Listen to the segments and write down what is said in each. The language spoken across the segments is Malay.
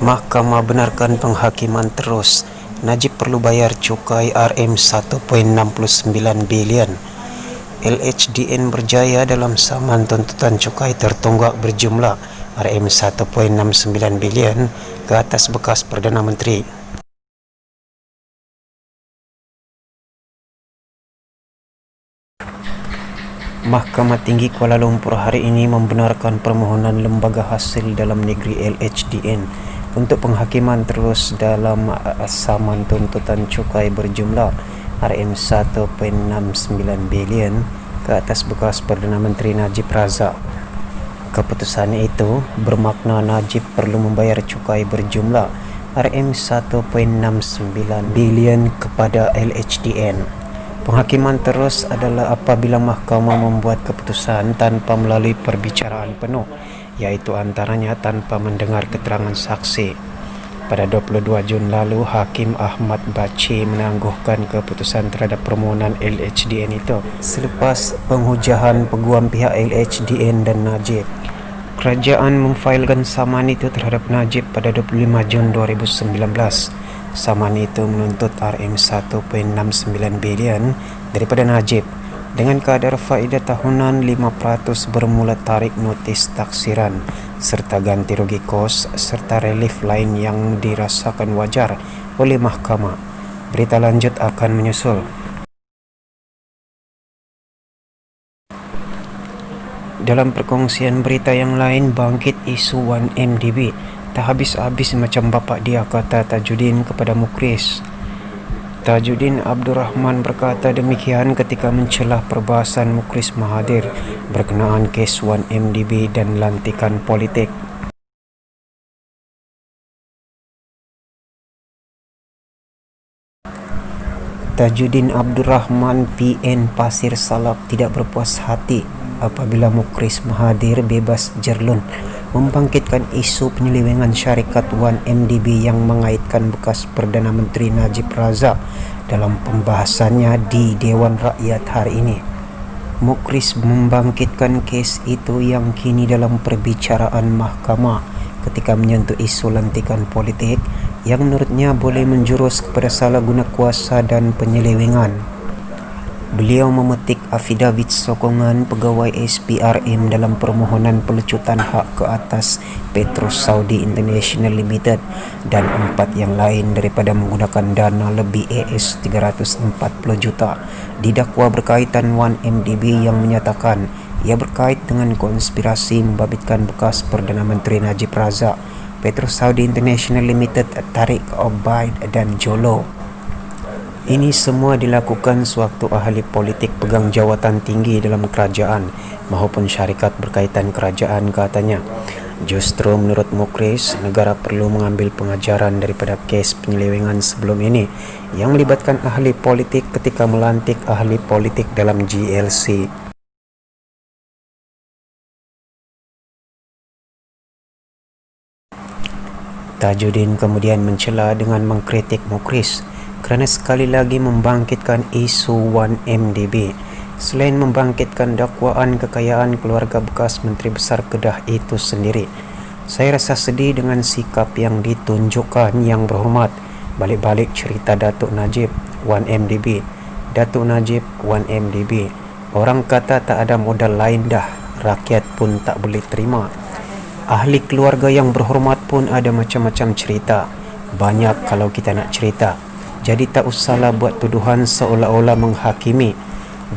Mahkamah benarkan penghakiman terus. Najib perlu bayar cukai RM 1.69 bilion. LHDN berjaya dalam saman tuntutan cukai tertunggak berjumlah RM 1.69 bilion ke atas bekas Perdana Menteri. Mahkamah Tinggi Kuala Lumpur hari ini membenarkan permohonan Lembaga Hasil Dalam Negeri LHDN untuk penghakiman terus dalam saman tuntutan cukai berjumlah RM 1.69 bilion ke atas bekas Perdana Menteri Najib Razak. Keputusan itu bermakna Najib perlu membayar cukai berjumlah RM 1.69 bilion kepada LHDN. Penghakiman terus adalah apabila mahkamah membuat keputusan tanpa melalui perbicaraan penuh, iaitu antaranya tanpa mendengar keterangan saksi. Pada 22 Jun lalu, Hakim Ahmad Bachi menangguhkan keputusan terhadap permohonan LHDN itu selepas penghujahan peguam pihak LHDN dan Najib. Kerajaan memfailkan saman itu terhadap Najib pada 25 Jun 2019. Saman itu menuntut RM 1.69 bilion daripada Najib dengan kadar faedah tahunan 5% bermula tarik notis taksiran serta ganti rugi kos serta relief lain yang dirasakan wajar oleh mahkamah. Berita lanjut akan menyusul. Dalam perkongsian berita yang lain, bangkit isu 1MDB. Tak habis-habis macam bapa dia, kata Tajudin kepada Mukris. Tajudin Abdul Rahman berkata demikian ketika mencelah perbahasan Mukris Mahathir berkenaan kes 1MDB dan lantikan politik. Tajudin Abdul Rahman PN Pasir Salak tidak berpuas hati apabila Mukris Mahathir bebas jerlun membangkitkan isu penyelewengan syarikat 1MDB yang mengaitkan bekas Perdana Menteri Najib Razak dalam pembahasannya di Dewan Rakyat hari ini. Mukris membangkitkan kes itu yang kini dalam perbicaraan mahkamah ketika menyentuh isu lantikan politik yang menurutnya boleh menjurus kepada salah guna kuasa dan penyelewengan. Beliau memetik afidavit sokongan pegawai SPRM dalam permohonan pelecutan hak ke atas Petros Saudi International Limited dan 4 yang lain daripada menggunakan dana lebih AS 340 juta didakwa berkaitan 1MDB yang menyatakan ia berkait dengan konspirasi membabitkan bekas Perdana Menteri Najib Razak, Petros Saudi International Limited, Tariq Obaid dan Jolo. Ini semua dilakukan sewaktu ahli politik pegang jawatan tinggi dalam kerajaan maupun syarikat berkaitan kerajaan, katanya. Justru menurut Mukris, negara perlu mengambil pengajaran daripada kes penyelewengan sebelum ini yang melibatkan ahli politik ketika melantik ahli politik dalam GLC. Tajudin kemudian mencela dengan mengkritik Mukris kerana sekali lagi membangkitkan isu 1MDB. Selain membangkitkan dakwaan kekayaan keluarga bekas Menteri Besar Kedah itu sendiri, saya rasa sedih dengan sikap yang ditunjukkan yang berhormat balik-balik cerita Datuk Najib 1MDB. Datuk Najib 1MDB. Orang kata tak ada modal lain dah, rakyat pun tak boleh terima. Ahli keluarga yang berhormat pun ada macam-macam cerita. Banyak kalau kita nak cerita. Jadi tak usahlah buat tuduhan seolah-olah menghakimi.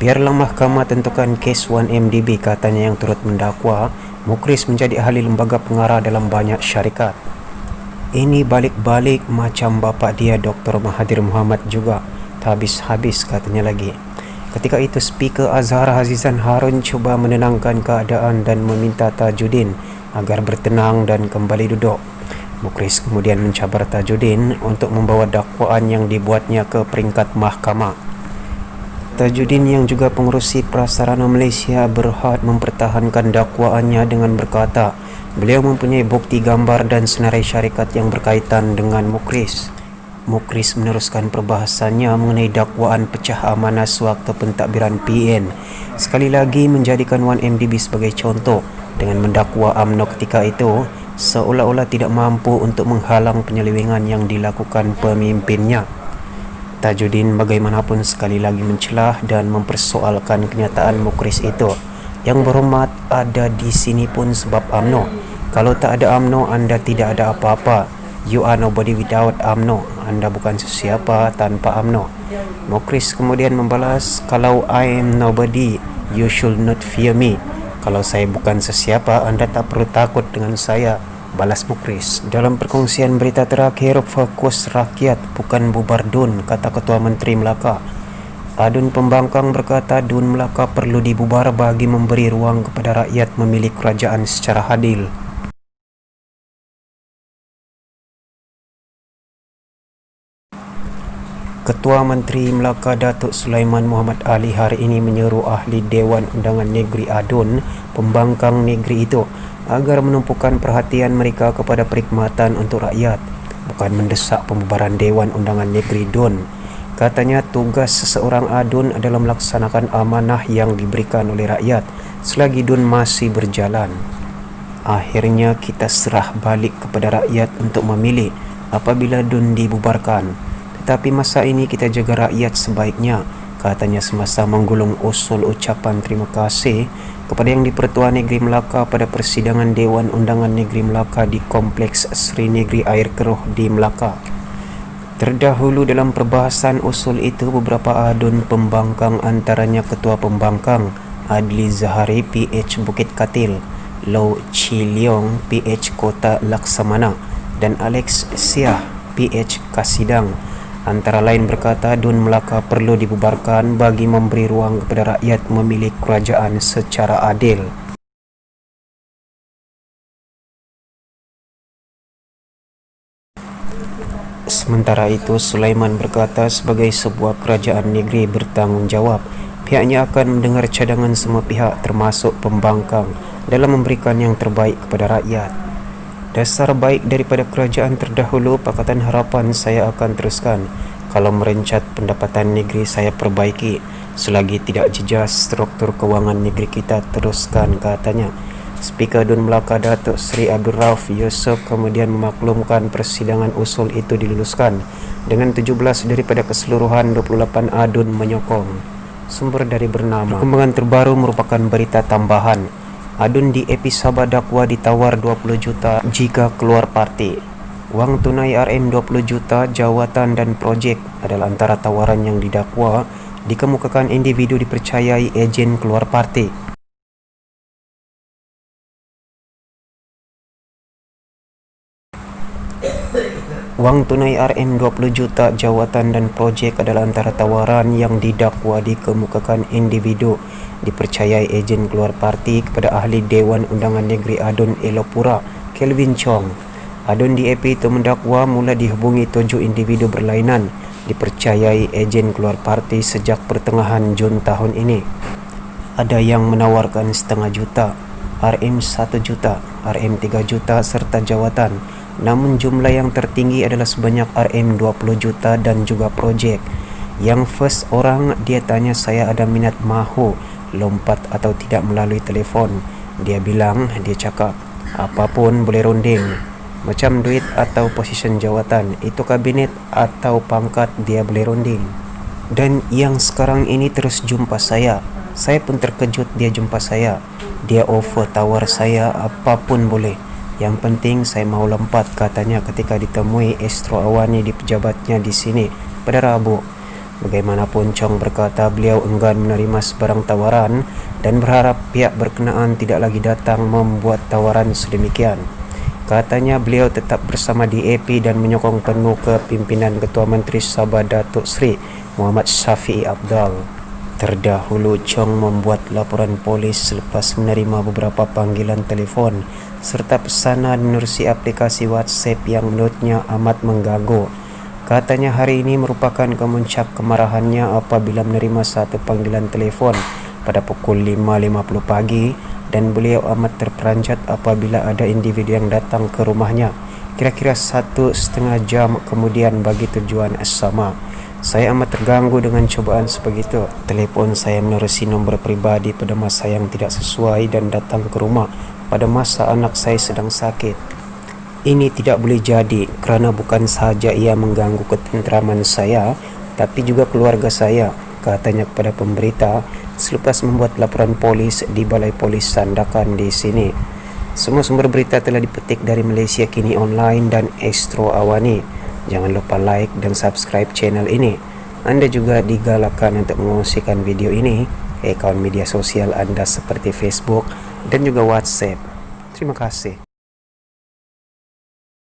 Biarlah mahkamah tentukan kes 1MDB, katanya yang turut mendakwa Mukris menjadi ahli lembaga pengarah dalam banyak syarikat. Ini balik-balik macam bapa dia Dr. Mahathir Mohamad juga. Tak habis-habis, katanya lagi. Ketika itu Speaker Azhar Azizan Harun cuba menenangkan keadaan dan meminta Tajudin agar bertenang dan kembali duduk. Mukris kemudian mencabar Tajudin untuk membawa dakwaan yang dibuatnya ke peringkat mahkamah. Tajudin yang juga pengerusi Prasarana Malaysia berhad mempertahankan dakwaannya dengan berkata beliau mempunyai bukti gambar dan senarai syarikat yang berkaitan dengan Mukris. Mukris meneruskan perbahasannya mengenai dakwaan pecah amanah sewaktu pentadbiran PN, sekali lagi menjadikan 1MDB sebagai contoh dengan mendakwa UMNO ketika itu seolah-olah tidak mampu untuk menghalang penyelewengan yang dilakukan pemimpinnya. Tajudin bagaimanapun sekali lagi mencelah dan mempersoalkan kenyataan Mukhris itu. Yang berhormat, ada di sini pun sebab UMNO. Kalau tak ada UMNO, anda tidak ada apa-apa. You are nobody without UMNO. Anda bukan sesiapa tanpa UMNO. Mukhris kemudian membalas, kalau I am nobody, you should not fear me. Kalau saya bukan sesiapa, anda tak perlu takut dengan saya, balas Mukhris. Dalam perkongsian berita terakhir, fokus rakyat bukan bubar DUN, kata Ketua Menteri Melaka. Adun Pembangkang berkata DUN Melaka perlu dibubar bagi memberi ruang kepada rakyat memilih kerajaan secara adil. Ketua Menteri Melaka Datuk Sulaiman Muhammad Ali hari ini menyeru ahli Dewan Undangan Negeri Adun Pembangkang negeri itu agar menumpukan perhatian mereka kepada perkhidmatan untuk rakyat, bukan mendesak pembubaran Dewan Undangan Negeri DUN. Katanya tugas seseorang ADUN adalah melaksanakan amanah yang diberikan oleh rakyat selagi DUN masih berjalan. Akhirnya kita serah balik kepada rakyat untuk memilih apabila DUN dibubarkan. Tetapi masa ini kita jaga rakyat sebaiknya, katanya semasa menggulung usul ucapan terima kasih kepada Yang di-Pertua Negeri Melaka pada persidangan Dewan Undangan Negeri Melaka di Kompleks Sri Negeri Air Keruh di Melaka. Terdahulu dalam perbahasan usul itu, beberapa ADUN Pembangkang antaranya Ketua Pembangkang Adli Zahari PH Bukit Katil, Low Chi Leong PH Kota Laksamana dan Alex Siah PH Kasidang antara lain berkata DUN Melaka perlu dibubarkan bagi memberi ruang kepada rakyat memilih kerajaan secara adil. Sementara itu, Sulaiman berkata sebagai sebuah kerajaan negeri bertanggungjawab, pihaknya akan mendengar cadangan semua pihak termasuk pembangkang dalam memberikan yang terbaik kepada rakyat. Dasar baik daripada kerajaan terdahulu, Pakatan Harapan saya akan teruskan. Kalau merencat pendapatan negeri saya perbaiki. Selagi tidak jejas struktur kewangan negeri kita teruskan, katanya. Speaker DUN Melaka Datuk Seri Abdul Rauf Yusof kemudian memaklumkan persidangan usul itu diluluskan dengan 17 daripada keseluruhan 28 ADUN menyokong. Sumber dari bernama. Perkembangan terbaru merupakan berita tambahan. ADUN di EP Sabah dakwa ditawar 20 juta jika keluar parti. Wang tunai RM 20 juta, jawatan dan projek adalah antara tawaran yang didakwa, dikemukakan individu dipercayai ejen keluar parti. Wang tunai RM 20 juta, jawatan dan projek adalah antara tawaran yang didakwa, dikemukakan individu dipercayai ejen keluar parti kepada ahli Dewan Undangan Negeri ADUN Elopura, Kelvin Chong. ADUN di EP itu mendakwa mula dihubungi 7 individu berlainan dipercayai ejen keluar parti sejak pertengahan Jun tahun ini. Ada yang menawarkan setengah juta, RM 1 juta, RM 3 juta serta jawatan. Namun jumlah yang tertinggi adalah sebanyak RM 20 juta dan juga projek. Yang first orang, dia tanya saya ada minat mahu lompat atau tidak melalui telefon. Dia bilang, dia cakap, apapun boleh runding. Macam duit atau position jawatan, itu kabinet atau pangkat dia boleh runding. Dan yang sekarang ini terus jumpa saya. Saya pun terkejut dia jumpa saya. Dia offer tawar saya apapun boleh. Yang penting saya mau lompat, katanya ketika ditemui Astro Awani di pejabatnya di sini pada Rabu. Bagaimanapun, Chong berkata beliau enggan menerima sebarang tawaran dan berharap pihak berkenaan tidak lagi datang membuat tawaran sedemikian. Katanya beliau tetap bersama DAP dan menyokong penuh kepimpinan Ketua Menteri Sabah Datuk Seri Muhammad Syafiee Apdal. Terdahulu, Chong membuat laporan polis selepas menerima beberapa panggilan telefon serta pesanan menerusi aplikasi WhatsApp yang menurutnya amat mengganggu. Katanya hari ini merupakan kemuncak kemarahannya apabila menerima satu panggilan telefon pada pukul 5.50 pagi dan beliau amat terperanjat apabila ada individu yang datang ke rumahnya kira-kira 1,5 jam kemudian bagi tujuan sama. Saya amat terganggu dengan cobaan sebegitu. Telepon saya menerusi nombor pribadi pada masa yang tidak sesuai dan datang ke rumah pada masa anak saya sedang sakit. Ini tidak boleh jadi kerana bukan sahaja ia mengganggu ketenteraman saya, tapi juga keluarga saya, katanya kepada pemberita selepas membuat laporan polis di Balai Polis Sandakan di sini. Semua sumber berita telah dipetik dari Malaysia Kini Online dan Astro Awani. Jangan lupa like dan subscribe channel ini. Anda juga digalakkan untuk mengongsikan video ini ke akaun media sosial Anda seperti Facebook dan juga WhatsApp. Terima kasih.